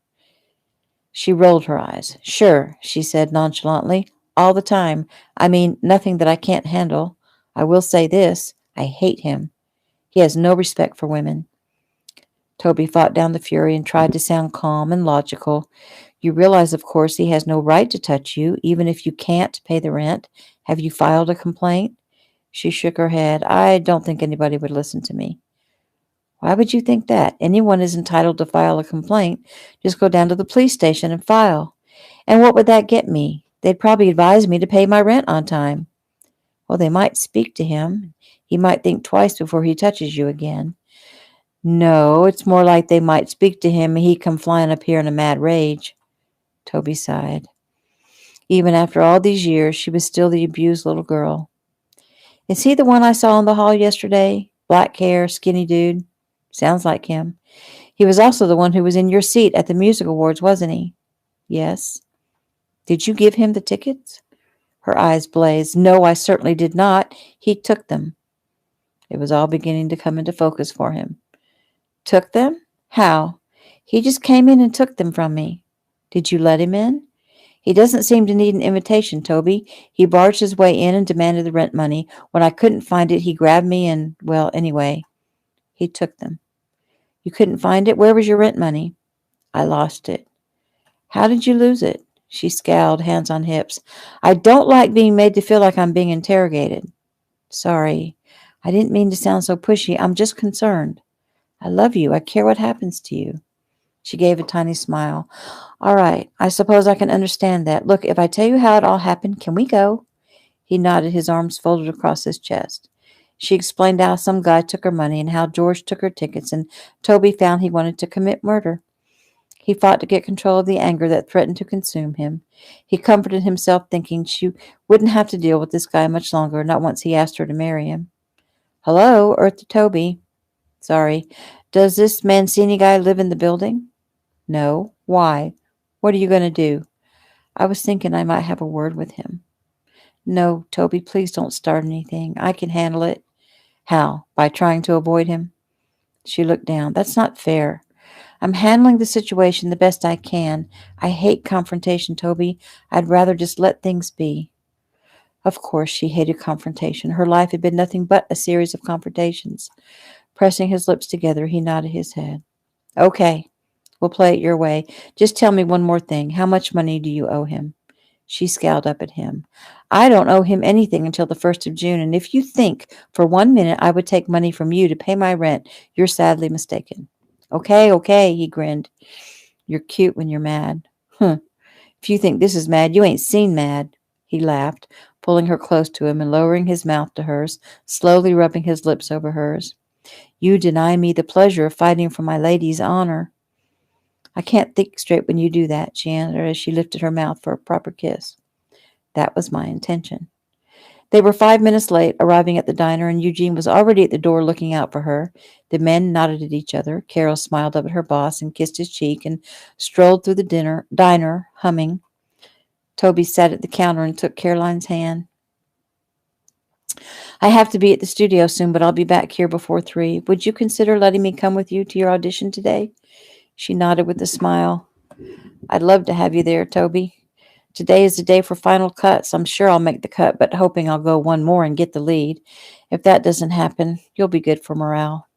A: She rolled her eyes. Sure, she said nonchalantly. All the time. I mean, nothing that I can't handle. I will say this. I hate him. He has no respect for women. Toby fought down the fury and tried to sound calm and logical. You realize, of course, he has no right to touch you, even if you can't pay the rent. Have you filed a complaint? She shook her head. I don't think anybody would listen to me. Why would you think that? Anyone is entitled to file a complaint. Just go down to the police station and file. And what would that get me? They'd probably advise me to pay my rent on time. Well, they might speak to him. He might think twice before he touches you again. No, it's more like they might speak to him and he'd come flying up here in a mad rage. Toby sighed. Even after all these years, she was still the abused little girl. Is he the one I saw in the hall yesterday? Black hair, skinny dude. Sounds like him. He was also the one who was in your seat at the music awards, wasn't he? Yes. Did you give him the tickets? Her eyes blazed. No, I certainly did not. He took them. It was all beginning to come into focus for him. Took them? How? He just came in and took them from me. Did you let him in? He doesn't seem to need an invitation, Toby. He barged his way in and demanded the rent money. When I couldn't find it, he grabbed me and, well, anyway, he took them. You couldn't find it? Where was your rent money? I lost it. How did you lose it? She scowled, hands on hips. I don't like being made to feel like I'm being interrogated. Sorry. I didn't mean to sound so pushy. I'm just concerned. I love you. I care what happens to you. She gave a tiny smile. All right. I suppose I can understand that. Look, if I tell you how it all happened, can we go? He nodded, his arms folded across his chest. She explained how some guy took her money and how George took her tickets, and Toby found he wanted to commit murder. He fought to get control of the anger that threatened to consume him. He comforted himself, thinking she wouldn't have to deal with this guy much longer, not once he asked her to marry him. Hello, Earth to Toby. Sorry. Does this Mancini guy live in the building? No. Why? What are you going to do? I was thinking I might have a word with him. No, Toby, please don't start anything. I can handle it. How? By trying to avoid him? She looked down. That's not fair. I'm handling the situation the best I can. I hate confrontation, Toby. I'd rather just let things be. Of course, she hated confrontation. Her life had been nothing but a series of confrontations. Pressing his lips together, he nodded his head. Okay, we'll play it your way. Just tell me one more thing. How much money do you owe him? She scowled up at him. I don't owe him anything until the 1st of June, and if you think for 1 minute I would take money from you to pay my rent, you're sadly mistaken. Okay, he grinned. You're cute when you're mad. Huh. If you think this is mad, you ain't seen mad. He laughed, pulling her close to him and lowering his mouth to hers, slowly rubbing his lips over hers. You deny me the pleasure of fighting for my lady's honor. I can't think straight when you do that, she answered as she lifted her mouth for a proper kiss. That was my intention. They were 5 minutes late, arriving at the diner, and Eugene was already at the door looking out for her. The men nodded at each other. Carol smiled up at her boss and kissed his cheek and strolled through the diner, humming. Toby sat at the counter and took Caroline's hand. I have to be at the studio soon, but I'll be back here before 3. Would you consider letting me come with you to your audition today? She nodded with a smile. I'd love to have you there, Toby. Today is the day for final cuts. I'm sure I'll make the cut, but hoping I'll go one more and get the lead. If that doesn't happen, you'll be good for morale.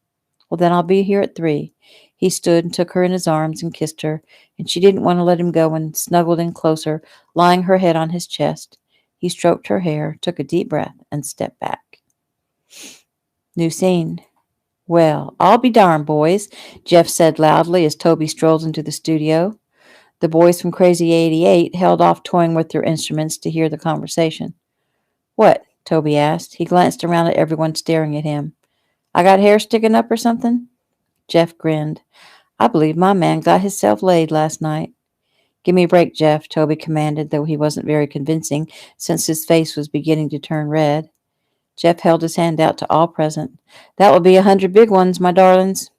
A: Well, then I'll be here at 3. He stood and took her in his arms and kissed her, and she didn't want to let him go and snuggled in closer, lying her head on his chest. He stroked her hair, took a deep breath, and stepped back. New scene. Well, I'll be darned, boys, Jeff said loudly as Toby strolled into the studio. The boys from Crazy 88 held off toying with their instruments to hear the conversation. What? Toby asked. He glanced around at everyone staring at him. I got hair sticking up or something? Jeff grinned. I believe my man got hisself laid last night. Give me a break, Jeff, Toby commanded, though he wasn't very convincing since his face was beginning to turn red. Jeff held his hand out to all present. That will be 100 big ones, my darlings.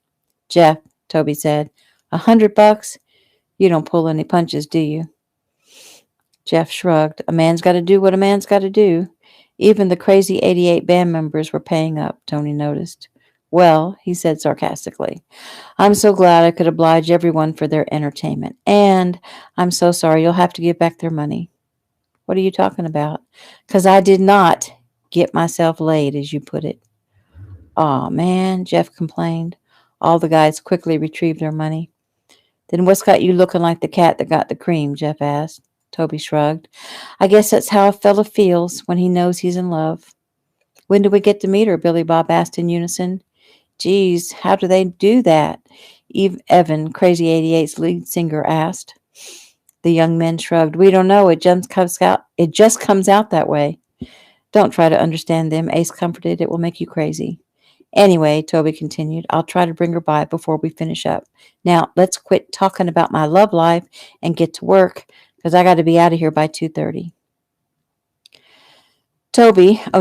A: Jeff, Toby said, $100? You don't pull any punches, do you? Jeff shrugged. A man's got to do what a man's got to do. Even the Crazy 88 band members were paying up, Tony noticed. Well, he said sarcastically, I'm so glad I could oblige everyone for their entertainment. And I'm so sorry you'll have to give back their money. What are you talking about? 'Cause I did not get myself laid, as you put it. Aw, man, Jeff complained. All the guys quickly retrieved their money. Then what's got you looking like the cat that got the cream? Jeff asked. Toby shrugged. I guess that's how a fella feels when he knows he's in love. When do we get to meet her? Billy Bob asked in unison. Geez, how do they do that? Evan, Crazy 88's lead singer, asked. The young men shrugged. We don't know. It just comes out that way. Don't try to understand them, Ace comforted. It will make you crazy. Anyway, Toby continued, I'll try to bring her by before we finish up. Now, let's quit talking about my love life and get to work, because I got to be out of here by 2:30.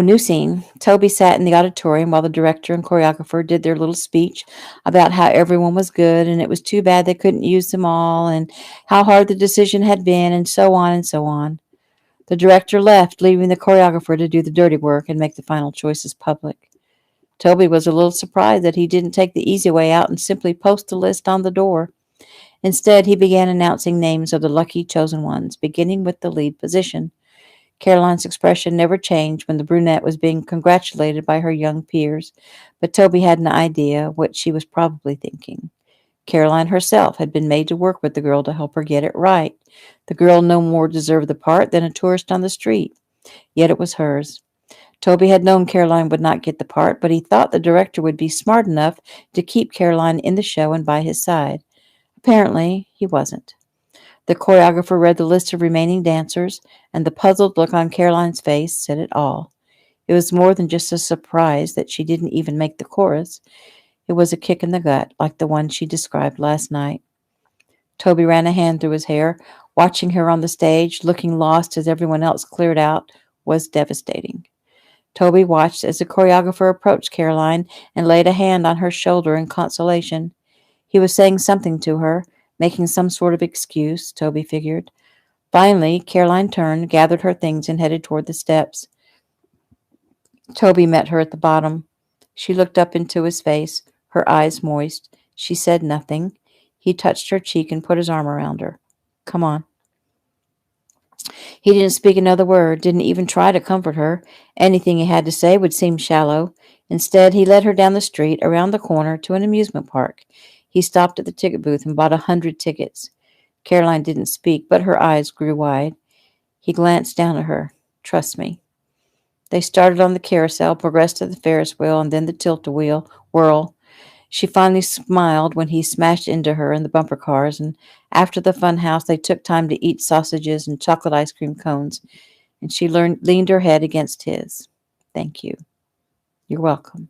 A: New scene. Toby sat in the auditorium while the director and choreographer did their little speech about how everyone was good and it was too bad they couldn't use them all and how hard the decision had been and so on and so on. The director left, leaving the choreographer to do the dirty work and make the final choices public. Toby was a little surprised that he didn't take the easy way out and simply post the list on the door. Instead, he began announcing names of the lucky chosen ones, beginning with the lead position. Caroline's expression never changed when the brunette was being congratulated by her young peers, but Toby had an idea what she was probably thinking. Caroline herself had been made to work with the girl to help her get it right. The girl no more deserved the part than a tourist on the street, yet it was hers. Toby had known Caroline would not get the part, but he thought the director would be smart enough to keep Caroline in the show and by his side. Apparently, he wasn't. The choreographer read the list of remaining dancers, and the puzzled look on Caroline's face said it all. It was more than just a surprise that she didn't even make the chorus. It was a kick in the gut, like the one she described last night. Toby ran a hand through his hair. Watching her on the stage, looking lost as everyone else cleared out, was devastating. Toby watched as the choreographer approached Caroline and laid a hand on her shoulder in consolation. He was saying something to her, making some sort of excuse, Toby figured. Finally, Caroline turned, gathered her things, and headed toward the steps. Toby met her at the bottom. She looked up into his face, her eyes moist. She said nothing. He touched her cheek and put his arm around her. Come on. He didn't speak another word, didn't even try to comfort her. Anything he had to say would seem shallow. Instead, he led her down the street, around the corner, to an amusement park. He stopped at the ticket booth and bought 100 tickets. Caroline didn't speak, but her eyes grew wide. He glanced down at her. Trust me. They started on the carousel, progressed to the Ferris wheel, and then the tilt-a-wheel whirl. She finally smiled when he smashed into her in the bumper cars, and after the fun house, they took time to eat sausages and chocolate ice cream cones, and she leaned her head against his. Thank you. You're welcome.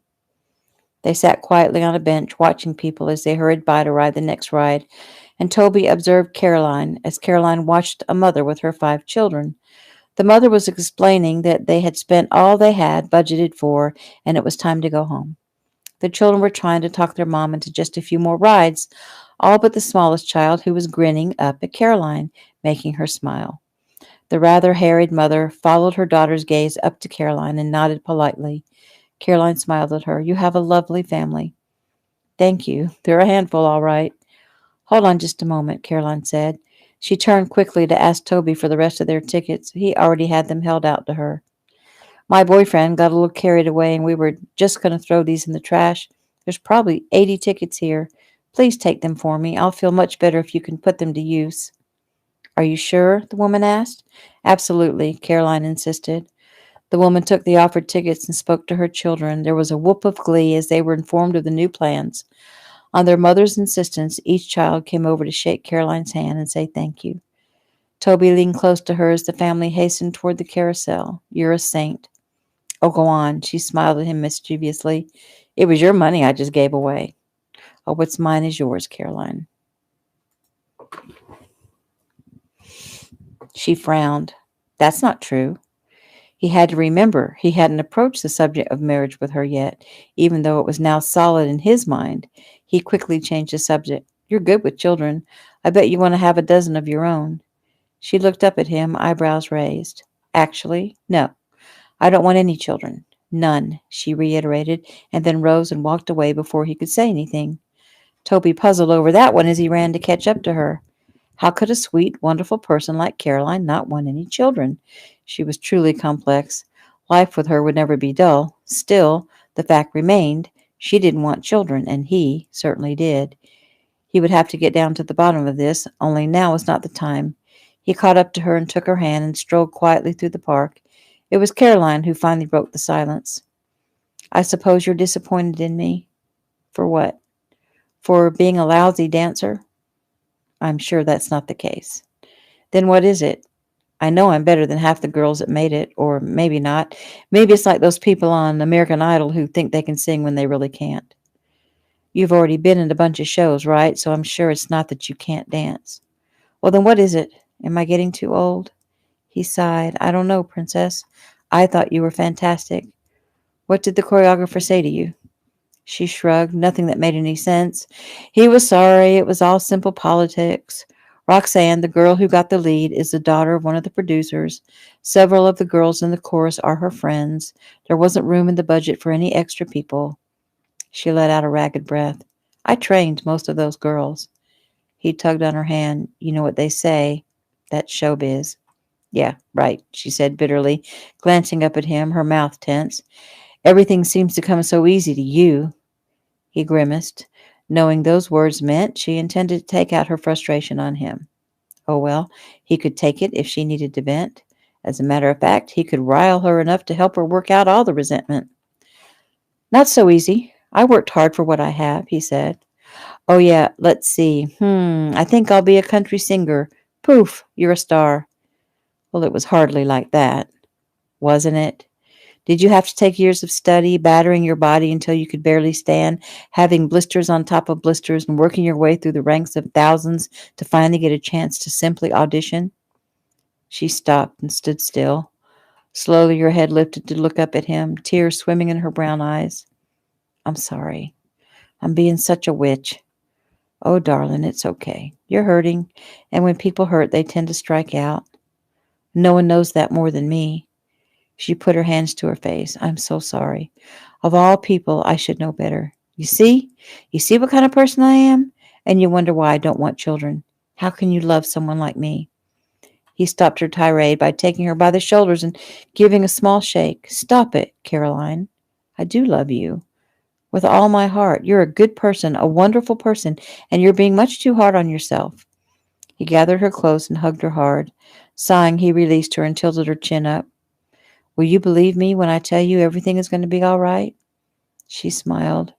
A: They sat quietly on a bench, watching people as they hurried by to ride the next ride, and Toby observed Caroline as Caroline watched a mother with her 5 children. The mother was explaining that they had spent all they had budgeted for, and it was time to go home. The children were trying to talk their mom into just a few more rides, all but the smallest child, who was grinning up at Caroline, making her smile. The rather harried mother followed her daughter's gaze up to Caroline and nodded politely. Caroline smiled at her. You have a lovely family. Thank you. They're a handful, all right. Hold on just a moment, Caroline said. She turned quickly to ask Toby for the rest of their tickets. He already had them held out to her. My boyfriend got a little carried away, and we were just going to throw these in the trash. There's probably 80 tickets here. Please take them for me. I'll feel much better if you can put them to use. Are you sure? The woman asked. Absolutely, Caroline insisted. The woman took the offered tickets and spoke to her children. There was a whoop of glee as they were informed of the new plans. On their mother's insistence, each child came over to shake Caroline's hand and say thank you. Toby leaned close to her as the family hastened toward the carousel. You're a saint. Oh, go on. She smiled at him mischievously. It was your money I just gave away. Oh, what's mine is yours, Caroline. She frowned. That's not true. He had to remember he hadn't approached the subject of marriage with her yet, even though it was now solid in his mind. He quickly changed the subject. You're good with children. I bet you want to have a dozen of your own. She looked up at him, eyebrows raised. Actually, no. I don't want any children. None, she reiterated, and then rose and walked away before he could say anything. Toby puzzled over that one as he ran to catch up to her. How could a sweet, wonderful person like Caroline not want any children? She was truly complex. Life with her would never be dull. Still, the fact remained, she didn't want children, and he certainly did. He would have to get down to the bottom of this, only now was not the time. He caught up to her and took her hand and strolled quietly through the park. It was Caroline who finally broke the silence. I suppose you're disappointed in me. For what? For being a lousy dancer? I'm sure that's not the case. Then what is it? I know I'm better than half the girls that made it, or maybe not. Maybe it's like those people on American Idol who think they can sing when they really can't. You've already been in a bunch of shows, right? So I'm sure it's not that you can't dance. Well, then what is it? Am I getting too old? He sighed. I don't know, Princess. I thought you were fantastic. What did the choreographer say to you? She shrugged, nothing that made any sense. He was sorry. It was all simple politics. Roxanne, the girl who got the lead, is the daughter of one of the producers. Several of the girls in the chorus are her friends. There wasn't room in the budget for any extra people. She let out a ragged breath. I trained most of those girls. He tugged on her hand. You know what they say. That's showbiz. Yeah, right, she said bitterly, glancing up at him, her mouth tense. Everything seems to come so easy to you. He grimaced, knowing those words meant she intended to take out her frustration on him. Oh well, he could take it if she needed to vent. As a matter of fact, he could rile her enough to help her work out all the resentment. Not so easy. I worked hard for what I have, he said. Oh yeah, let's see. I think I'll be a country singer. Poof, you're a star. Well, it was hardly like that, wasn't it? Did you have to take years of study, battering your body until you could barely stand, having blisters on top of blisters, and working your way through the ranks of thousands to finally get a chance to simply audition? She stopped and stood still. Slowly her head lifted to look up at him, tears swimming in her brown eyes. I'm sorry. I'm being such a witch. Oh, darling, it's okay. You're hurting, and when people hurt, they tend to strike out. No one knows that more than me. She put her hands to her face. I'm so sorry. Of all people, I should know better. You see? You see what kind of person I am? And you wonder why I don't want children. How can you love someone like me? He stopped her tirade by taking her by the shoulders and giving a small shake. Stop it, Caroline. I do love you. With all my heart. You're a good person, a wonderful person, and you're being much too hard on yourself. He gathered her close and hugged her hard. Sighing, he released her and tilted her chin up. Will you believe me when I tell you everything is going to be all right? She smiled.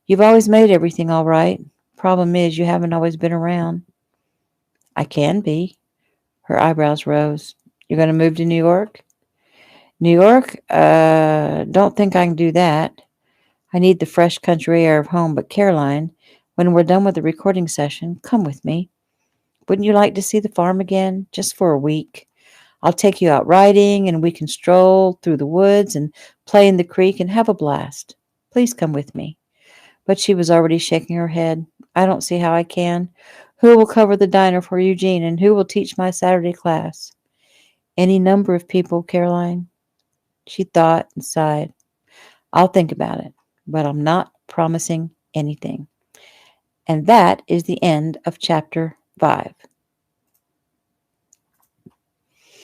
A: You've always made everything all right. Problem is, you haven't always been around. I can be. Her eyebrows rose. You're going to move to New York? New York? Don't think I can do that. I need the fresh country air of home, but Caroline, when we're done with the recording session, come with me. Wouldn't you like to see the farm again, just for a week? I'll take you out riding, and we can stroll through the woods and play in the creek and have a blast. Please come with me. But she was already shaking her head. I don't see how I can. Who will cover the diner for Eugene, and who will teach my Saturday class? Any number of people, Caroline. She thought and sighed. I'll think about it, but I'm not promising anything. And that is the end of chapter 5.